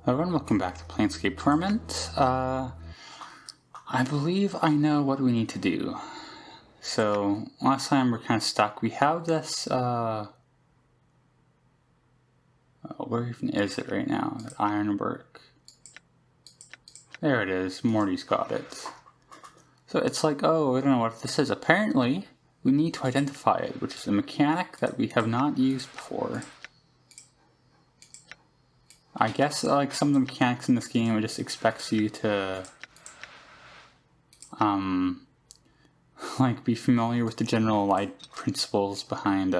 Hello everyone, welcome back to Planescape Torment. I believe I know what we need to do. So, last time we're kind of stuck. We have this, where even is it right now? That ironwork. There it is, Morty's got it. So it's like, oh, I don't know what this is. Apparently, we need to identify it, which is a mechanic that we have not used before. I guess like some of the mechanics in this game, it just expects you to like be familiar with the general like principles behind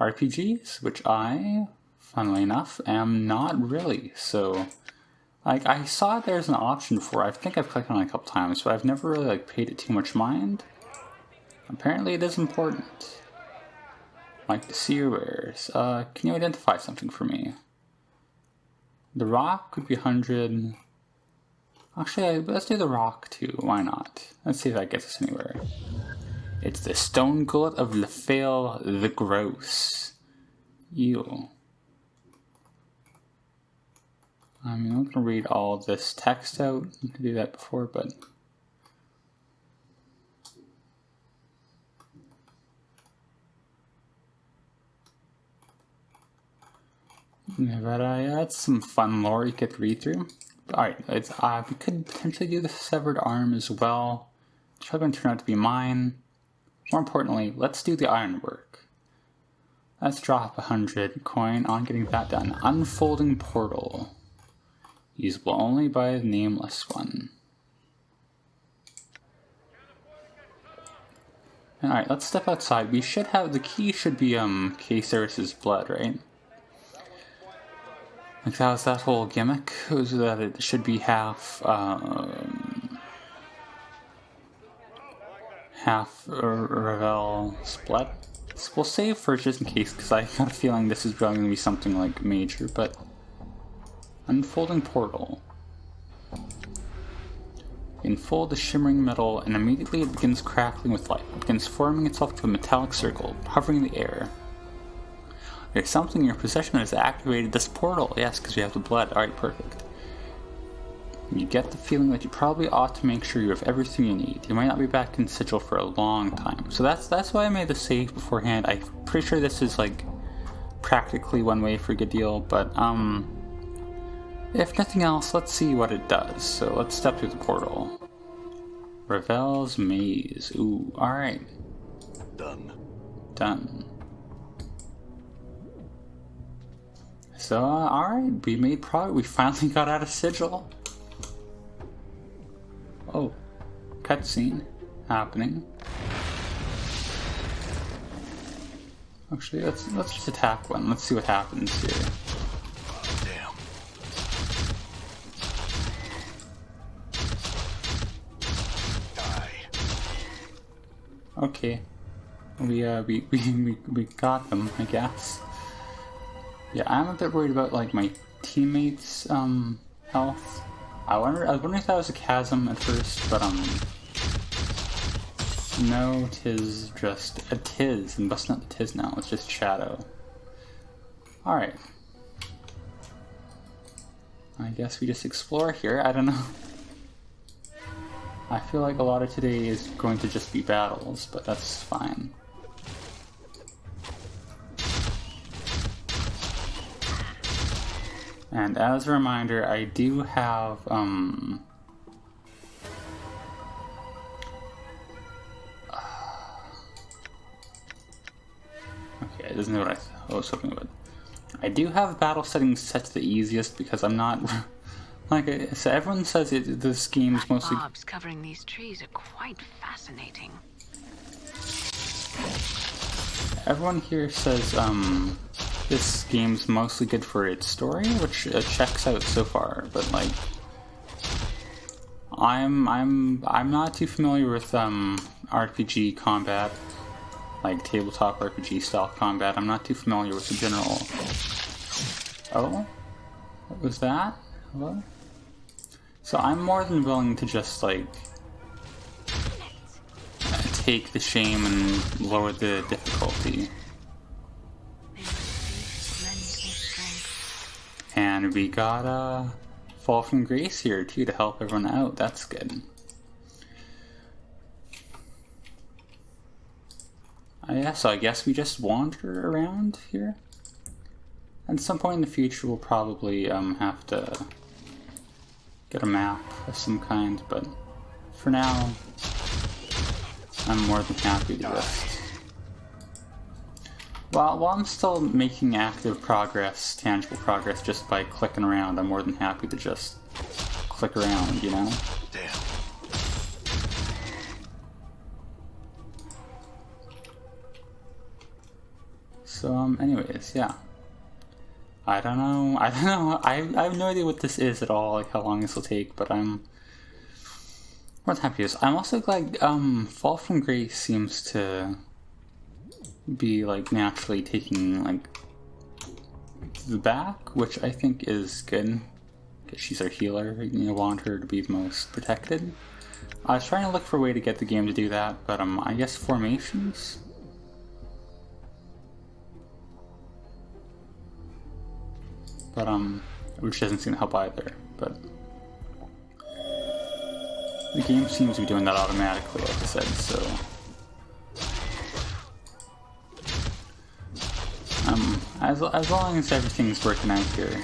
RPGs, which I, funnily enough, am not really. So like I saw there's an option for it. I think I've clicked on it a couple times, but I've never really like paid it too much mind. Apparently it is important. Like the seer wares. Can you identify something for me? The rock could be 100. Actually, let's do the rock too. Why not? Let's see if that gets us anywhere. It's the stone gullet of Ravel the Gross. Ew. I mean, I'm not going to read all this text out. I could do that before, but... yeah, but that's some fun lore you could read through. Alright, we could potentially do the severed arm as well. It's probably going to turn out to be mine. More importantly, let's do the ironwork. Let's drop 100 coin on getting that done. Unfolding portal. Usable only by the nameless one. Alright, let's step outside. We should have, the key should be K-Ceres's blood, right? Like that was that whole gimmick, was that it should be half Ravel split. So we'll save first just in case, because I have a feeling this is probably going to be something like major, but... Unfolding portal. Enfold the shimmering metal, and immediately it begins crackling with light. It begins forming itself to a metallic circle, hovering in the air. There's something in your possession that has activated this portal. Yes, because you have the blood. Alright, perfect. You get the feeling that you probably ought to make sure you have everything you need. You might not be back in Sigil for a long time. So that's why I made the save beforehand. I'm pretty sure this is like practically one way for a good deal, but if nothing else, let's see what it does. So let's step through the portal. Ravel's maze. Ooh, alright. Done. So, alright, we made progress. We finally got out of Sigil. Oh, cutscene happening. Actually, let's just attack one. Let's see what happens here. Okay, we got them, I guess. Yeah, I'm a bit worried about like my teammates' health. I was wondering if that was a chasm at first, but no, tis just a tis, and busting out the tis now. It's just shadow. All right. I guess we just explore here. I don't know. I feel like a lot of today is going to just be battles, but that's fine. And as a reminder, I do have, okay, it doesn't know what I was hoping about. I do have battle settings set to the easiest because I'm not, like, so everyone says this game is mostly... Bobs covering these trees are quite fascinating. Everyone here says, this game's mostly good for its story, which checks out so far, but like I'm not too familiar with RPG combat, like tabletop RPG style combat. I'm not too familiar with the general. Oh, what was that? Hello? So I'm more than willing to just like take the shame and lower the difficulty. And we got Fall from Grace here too to help everyone out. That's good. Yeah, so I guess we just wander around here. At some point in the future, we'll probably have to get a map of some kind, but for now, I'm more than happy to just... While I'm still making active progress, tangible progress, just by clicking around, I'm more than happy to just click around, you know? Damn. So, anyways, yeah. I don't know. I have no idea what this is at all, like how long this will take, but I'm more than happy. I'm also glad, Fall from Grace seems to be, like, naturally taking, like, the back, which I think is good, because she's our healer. You want her to be the most protected. I was trying to look for a way to get the game to do that, but, I guess formations? But, which doesn't seem to help either, but the game seems to be doing that automatically, like I said, so as long as everything's working out here,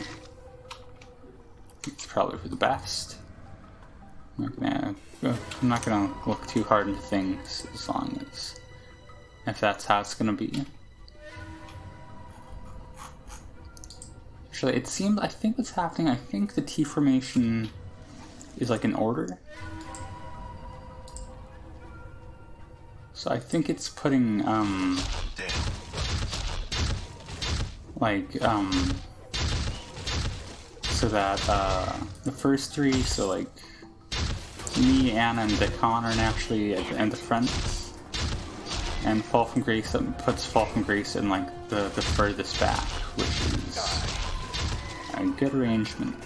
it's probably for the best. I'm not gonna look too hard into things as long as if that's how it's gonna be. Actually, it seems, I think what's happening, I think the T formation is like in order. So I think it's putting, so that, the first three, so like, me, Anna, and Decon are naturally at the front. And Fall from Grace puts Fall from Grace in like the furthest back, which is a good arrangement.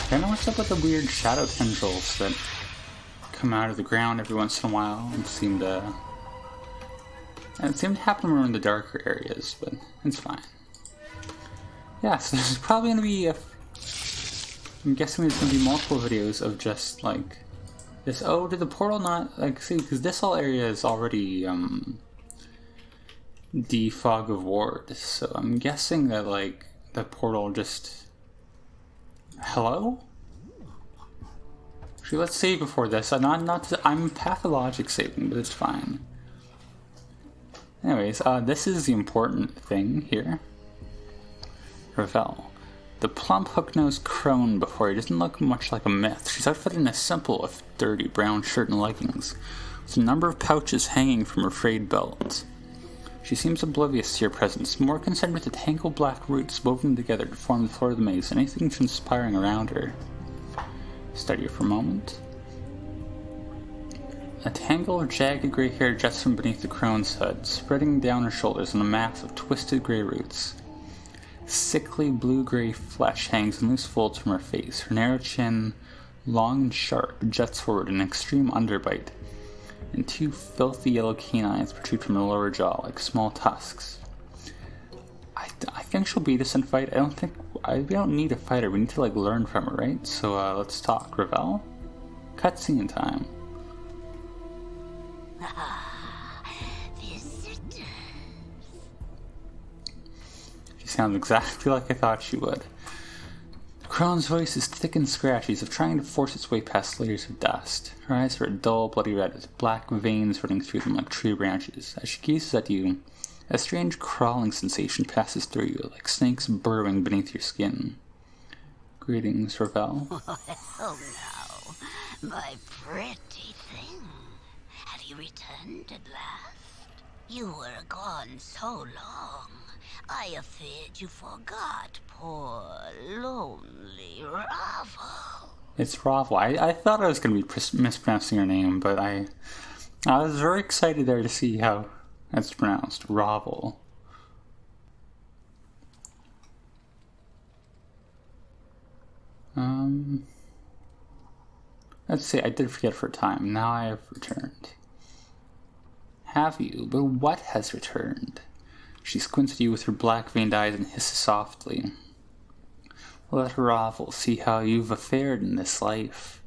I don't know what's up with the weird shadow tendrils that come out of the ground every once in a while and seem to happen around the darker areas, but it's fine. Yeah, so there's probably going to be I'm guessing there's going to be multiple videos of just, like, this, oh, did the portal not, like, see, because this whole area is already, defog of ward, so I'm guessing that, like, the portal just, hello? Actually, let's save before this. I'm pathologic saving, but it's fine. Anyways, this is the important thing here. Ravel. The plump hook-nosed crone before you doesn't look much like a myth. She's outfitted in a simple, if dirty, brown shirt and leggings, with a number of pouches hanging from her frayed belt. She seems oblivious to your presence, more concerned with the tangled black roots woven together to form the floor of the maze than anything transpiring around her. Study her for a moment. A tangle of jagged gray hair juts from beneath the crone's hood, spreading down her shoulders on a mass of twisted gray roots. Sickly blue-gray flesh hangs in loose folds from her face. Her narrow chin, long and sharp, juts forward in an extreme underbite, and two filthy yellow canines protrude from her lower jaw like small tusks. I think she'll beat us in a fight. We don't need a fighter. We need to, like, learn from her, right? So let's talk. Ravel? Cutscene time. She sounds exactly like I thought she would. The crone's voice is thick and scratchy, as if trying to force its way past layers of dust. Her eyes are a dull, bloody red, with black veins running through them like tree branches. As she gazes at you, a strange crawling sensation passes through you, like snakes burrowing beneath your skin. Greetings, Ravel. Well now, my pretty thing. Have you returned at last? You were gone so long. I feared you forgot poor, lonely Ravel. It's Ravel. I thought I was going to be mispronouncing your name, but I was very excited there to see how it's pronounced. Ravel. Let's say I did forget for a time. Now I have returned. Have you? But what has returned? She squints at you with her black-veined eyes and hisses softly. Let Ravel see how you've fared in this life.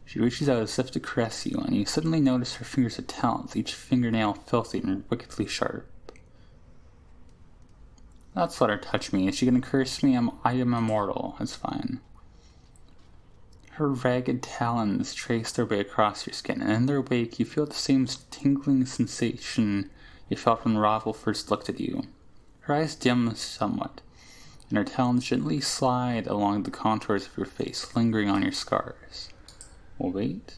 She reaches out as if to caress you, and you suddenly notice her fingers are talons, each fingernail filthy and wickedly sharp. Let's let her touch me. Is she gonna curse me? I am immortal. It's fine. Her ragged talons trace their way across your skin, and in their wake you feel the same tingling sensation you felt when Ravel first looked at you. Her eyes dim somewhat, and her talons gently slide along the contours of your face, lingering on your scars. Wait.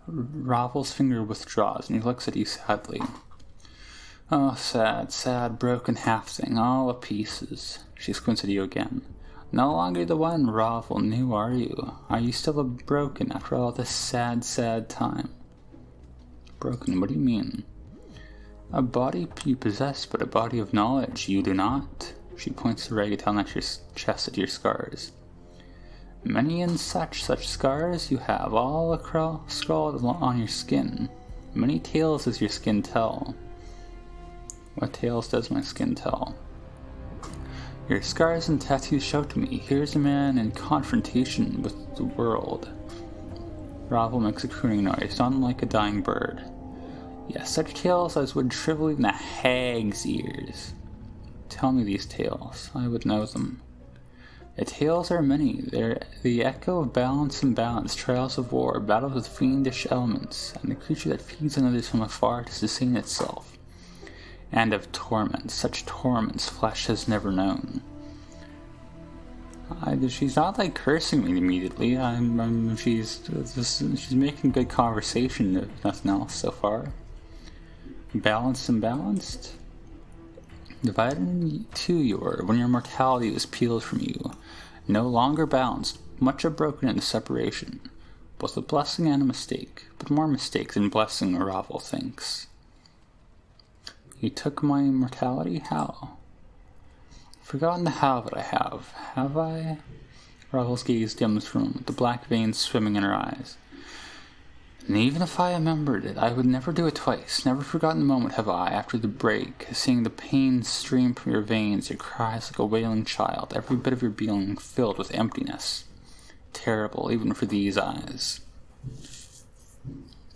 Ravel's finger withdraws, and he looks at you sadly. Oh, sad, sad, broken half-thing, all to pieces. She squints at you again. No longer the one Ravel knew, are you? Are you still broken after all this sad, sad time? Broken, what do you mean? A body you possess, but a body of knowledge you do not. She points the ragged talon at your chest at your scars. Many and such scars you have, all scrawled on your skin. Many tales does your skin tell. What tales does my skin tell? Your scars and tattoos show to me. Here's a man in confrontation with the world. Ravel makes a crooning noise, not unlike a dying bird. Yes, such tales as would shrivel even a hag's ears. Tell me these tales. I would know them. The tales are many. They're the echo of balance and balance, trials of war, battles with fiendish elements, and the creature that feeds on others from afar to sustain itself. And of torment, such torments flesh has never known. She's not like cursing me immediately. She's making good conversation, if nothing else, so far. Balanced and balanced. Divided in two you were, when your mortality was peeled from you. No longer balanced, much broken in the separation. Both a blessing and a mistake, but more mistake than blessing, Ravel thinks. You took my immortality? How? Forgotten the how that I have. Have I? Ravel's gaze dims from the black veins swimming in her eyes. And even if I remembered it, I would never do it twice. Never forgotten the moment have I, after the break, seeing the pain stream from your veins, your cries like a wailing child, every bit of your being filled with emptiness. Terrible, even for these eyes.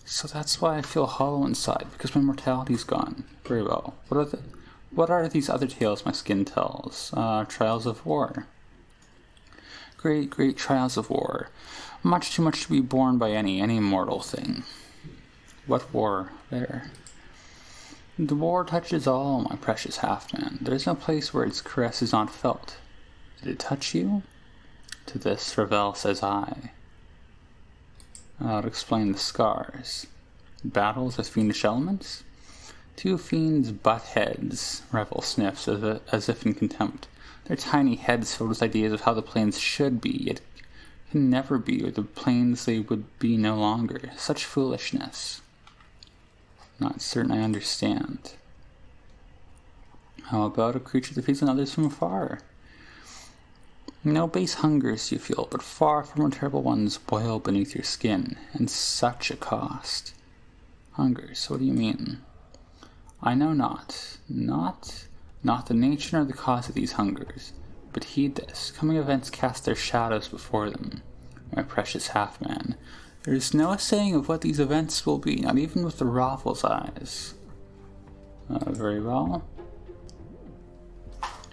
So that's why I feel hollow inside, because my mortality's gone. Very well. What are these other tales my skin tells? Trials of war. Great, great trials of war. Much too much to be borne by any mortal thing. What war there? The war touches all, my precious half-man. There is no place where its caress is not felt. Did it touch you? To this, Ravel says I. I'll explain the scars. Battles with fiendish elements? Two fiends butt heads, Ravel sniffs as if in contempt. Their tiny heads filled with ideas of how the planes should be, yet can never be, or the planes they would be no longer. Such foolishness. Not certain I understand. How about a creature that feeds on others from afar? No base hungers you feel, but far from more terrible ones boil beneath your skin, and such a cost. Hungers, what do you mean? I know not the nature nor the cause of these hungers, but heed this, coming events cast their shadows before them. My precious half-man, there is no saying of what these events will be, not even with the Ravel's eyes. Very well.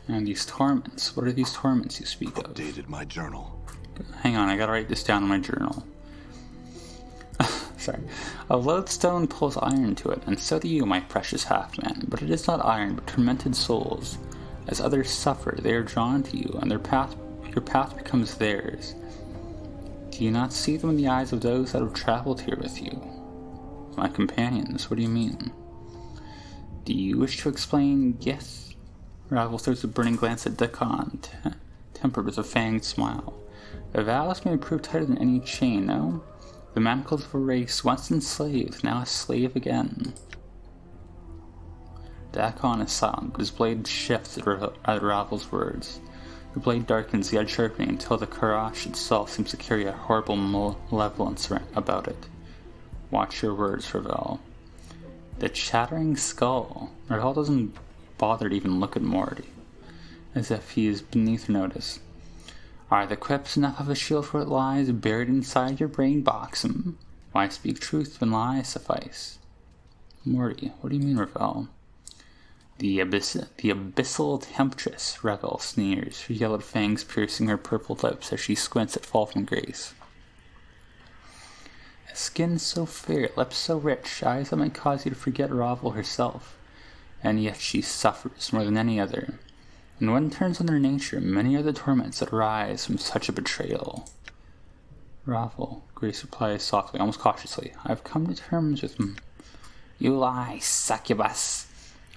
And these torments, what are these torments you speak of? Updated my journal. Hang on, I gotta write this down in my journal. Sorry. A lodestone pulls iron to it, and so do you, my precious half-man. But it is not iron, but tormented souls. As others suffer, they are drawn to you, and your path becomes theirs. Do you not see them in the eyes of those that have traveled here with you? My companions, what do you mean? Do you wish to explain Gith? Ravel throws a burning glance at Dekon, tempered with a fanged smile. The vows may prove tighter than any chain, no? The manacles of a race, once enslaved, now a slave again. Dakon is silent, but his blade shifts at Ravel's words. The blade darkens, the edge sharpening, until the Karash itself seems to carry a horrible malevolence about it. Watch your words, Ravel. The chattering skull. Ravel doesn't bother to even look at Morty, as if he is beneath her notice. Are the quips enough of a shield for what lies buried inside your brain box? Why speak truth when lies suffice? Morty, what do you mean, Ravel? The abyssal temptress, Ravel sneers, her yellowed fangs piercing her purple lips as she squints at Fall from Grace. A skin so fair, lips so rich, eyes that might cause you to forget Ravel herself, and yet she suffers more than any other. And when turns on their nature, many are the torments that arise from such a betrayal. Ravel, Grace replies softly, almost cautiously, I've come to terms with him. You lie, succubus.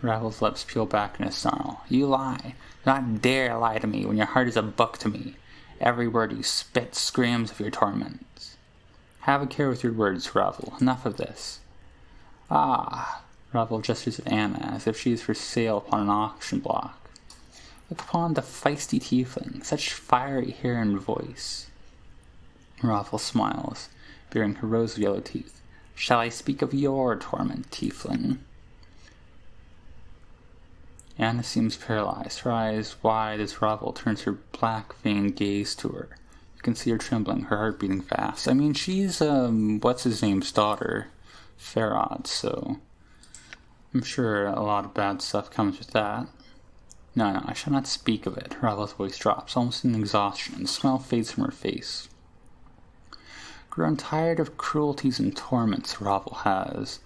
Ravel's lips peel back in a snarl. You lie. Do not dare lie to me when your heart is a book to me. Every word you spit screams of your torments. Have a care with your words, Ravel. Enough of this. Ah, Ravel gestures at Anna as if she is for sale upon an auction block. Look upon the feisty tiefling, such fiery hair and voice. Ravel smiles, baring her rows of yellow teeth. Shall I speak of your torment, tiefling? Anna seems paralyzed, her eyes wide as Ravel turns her black-veined gaze to her. You can see her trembling, her heart beating fast. I mean, she's, what's-his-name's daughter, Farad, so I'm sure a lot of bad stuff comes with that. No, I shall not speak of it. Ravel's voice drops, almost in exhaustion, and the smile fades from her face. Grown tired of cruelties and torments, Ravel has.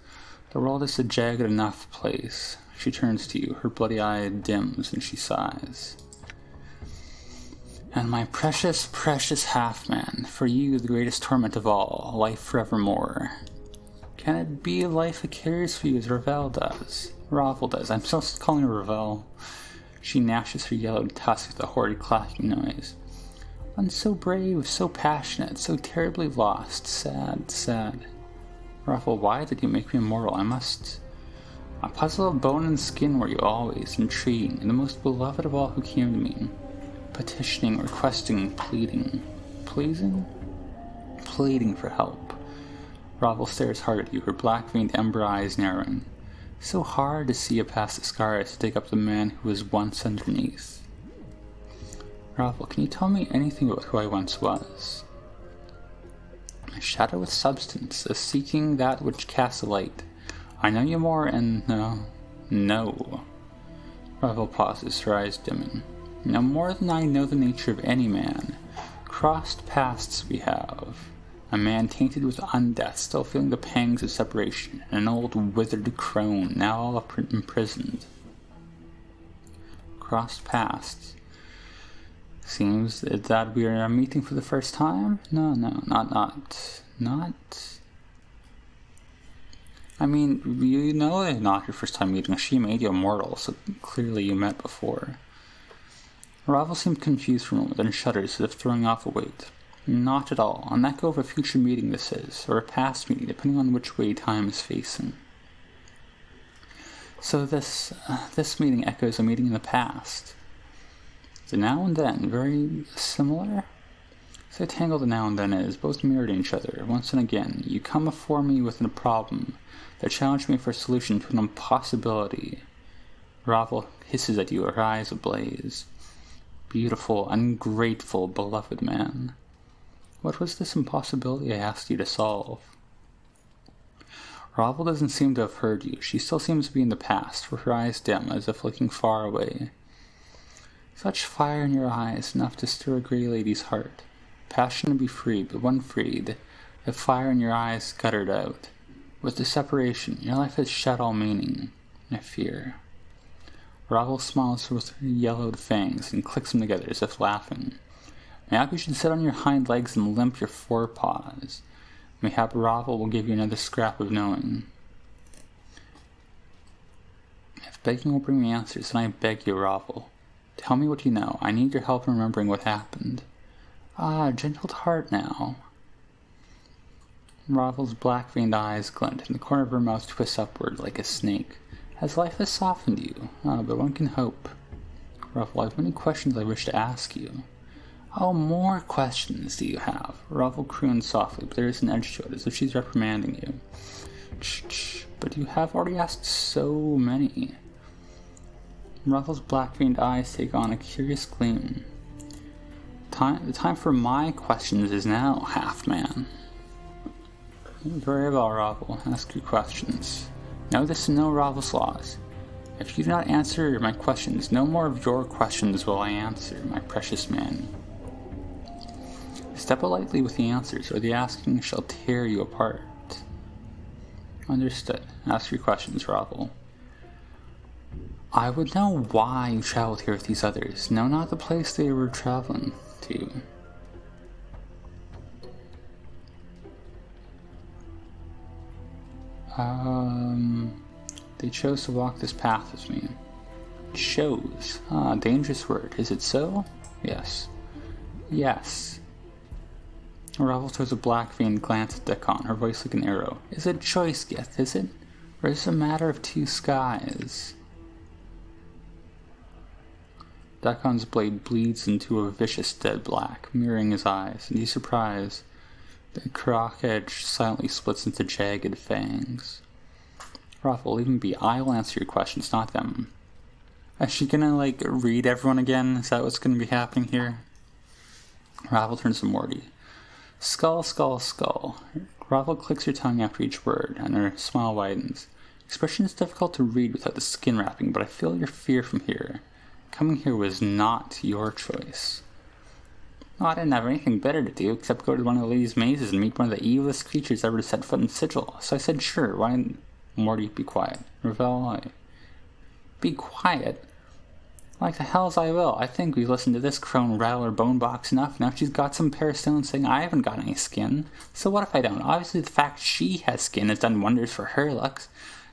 The world is a jagged enough place. She turns to you, her bloody eye dims, and she sighs. And my precious, precious half-man, for you the greatest torment of all, life forevermore. Can it be life it carries for you as Ravel does? I'm still calling her Ravel. She gnashes her yellowed tusk with a horrid clacking noise. One so brave, so passionate, so terribly lost, sad, sad. Ravel, why did you make me immortal? A puzzle of bone and skin were you always, intriguing, and the most beloved of all who came to me. Petitioning, requesting, pleading. Pleasing? Pleading for help. Ravel stares hard at you, her black-veined ember eyes narrowing. So hard to see past the scars to dig up the man who was once underneath. Ravel, can you tell me anything about who I once was? A shadow with substance, a seeking that which casts a light. I know you more, and no. Ravel pauses, her eyes dimming. No more than I know the nature of any man. Crossed paths we have. A man tainted with undeath, still feeling the pangs of separation, and an old withered crone, now all imprisoned. Crossed paths. Seems that we are meeting for the first time? No, not. I mean, you know it's not your first time meeting. She made you immortal, so clearly you met before. Ravel seemed confused for a moment, then shudders as if throwing off a weight. Not at all. On that go of a future meeting this is, or a past meeting, depending on which way time is facing. So this meeting echoes a meeting in the past. The now and then, very similar? So tangled the now and then is, both mirrored each other. Once and again, you come before me with a problem that challenged me for a solution to an impossibility. Ravel hisses at you, her eyes ablaze. Beautiful, ungrateful, beloved man. What was this impossibility I asked you to solve? Ravel doesn't seem to have heard you. She still seems to be in the past, for her eyes dim, as if looking far away. Such fire in your eyes, enough to stir a grey lady's heart. Passion to be free, but when freed, the fire in your eyes guttered out. With the separation, your life has shed all meaning, I fear. Ravel smiles with her yellowed fangs and clicks them together as if laughing. Mayhap you should sit on your hind legs and limp your forepaws. Mayhap Ravel will give you another scrap of knowing. If begging will bring me answers, then I beg you, Ravel. Tell me what you know. I need your help in remembering what happened. Ah, gentle heart now. Ravel's black-veined eyes glint, and the corner of her mouth twists upward like a snake. As life has softened you, but one can hope. Ravel, I have many questions I wish to ask you. Oh, more questions do you have? Ravel crooned softly, but there is an edge to it, as if she's reprimanding you. Shh, but you have already asked so many. Ravel's black-veined eyes take on a curious gleam. The time for my questions is now, half-man. Very well, Ravel. Ask your questions. Know this and know Ravel's laws. If you do not answer my questions, no more of your questions will I answer, my precious man. Step lightly with the answers, or the asking shall tear you apart. Understood. Ask your questions, Ravel. I would know why you traveled here with these others. No, not the place they were traveling to. They chose to walk this path with me. Chose? Ah, dangerous word. Is it so? Yes. Yes. Ravel throws a black-veined glance at Dekon, her voice like an arrow. Is it choice, Gith, is it? Or is it a matter of two skies? Dekon's blade bleeds into a vicious dead black, mirroring his eyes, and he's surprised. The croc edge silently splits into jagged fangs. Ravel, leave him be. I will answer your questions, not them. Is she gonna, read everyone again? Is that what's gonna be happening here? Ravel turns to Morty. Skull, skull, skull. Ravel clicks her tongue after each word, and her smile widens. Expression is difficult to read without the skin wrapping, but I feel your fear from here. Coming here was not your choice. Oh, I didn't have anything better to do except go to one of the lady's mazes and meet one of the evilest creatures ever to set foot in Sigil. So I said, sure, why didn't Morty be quiet? Ravel, be quiet? Like the hells I will. I think we've listened to this crone rattle her bone box enough. Now she's got some pair of stones saying I haven't got any skin. So what if I don't? Obviously the fact she has skin has done wonders for her looks.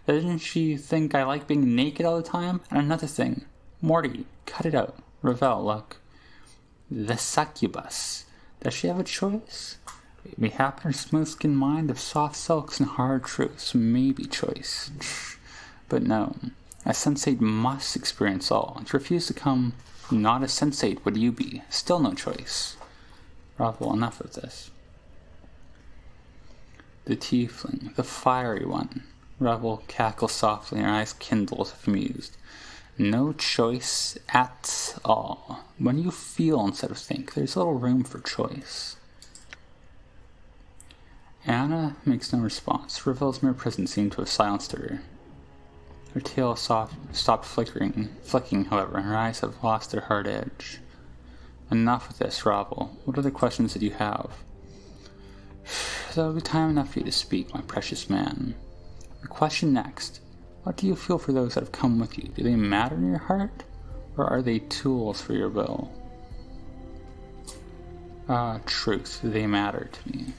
Doesn't she think I like being naked all the time? And another thing. Morty, cut it out. Ravel, look. The succubus. Does she have a choice? We happen her smooth-skinned mind of soft silks and hard truths. Maybe choice. But no. A sensate must experience all. To refuse to come, not a sensate would you be. Still no choice. Ravel, enough of this. The tiefling, the fiery one. Ravel cackles softly, and her eyes kindle as if amused. No choice at all. When you feel instead of think, there's little room for choice. Anna makes no response. Ravel's mere presence seemed to have silenced her. Her tail stopped flicking, however, and her eyes have lost their hard edge. Enough of this, Ravel. What other questions did you have? There'll be time enough for you to speak, my precious man. The question next. What do you feel for those that have come with you? Do they matter in your heart? Or are they tools for your will? Truth. They matter to me.